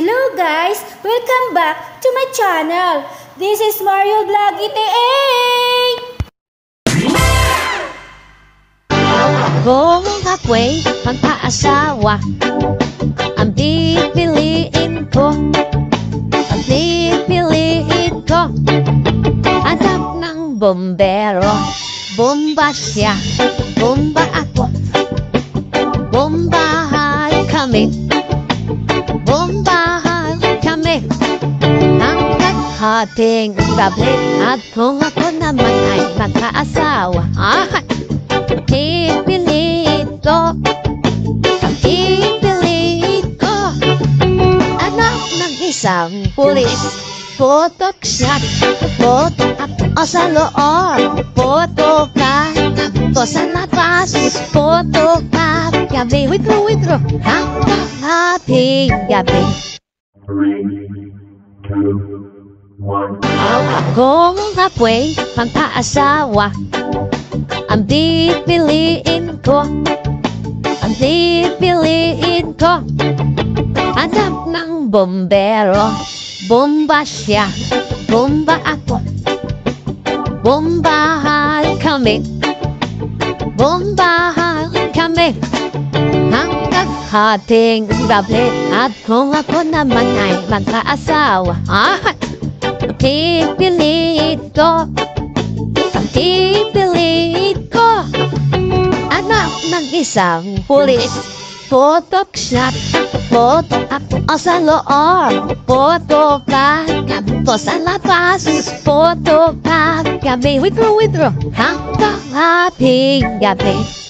Hello guys! Welcome back to my channel. This is Mario Vlog ite. Kung ako'y magpaasawa, ang pipiliin ko, anak ng bombero. Bomba siya, bomba ako, bombahan kami, bombahan kami. Hanggang ating babalik. At kung ako naman ay magkaasawa, pipiliin ko, anak ng isang pulis. Potok siya, potok ako sa loob, potok ka ko sa labas, potok ka gabi, withdraw, hanggang ating gabi. 3, 2, 1. Kung ako'y magpaasawa, ang pipiliin ko, anak ng bombero. Bomba siya, bomba ako, bombahan kami, hanggang ating gabi. At kung ako naman ay magkaasawa, pipiliin ko, anak ng isang pulis. Potok siya, potok ako sa loob, potok ka ko sa labas, potok ka gabi, withdraw, hanggang ating gabi.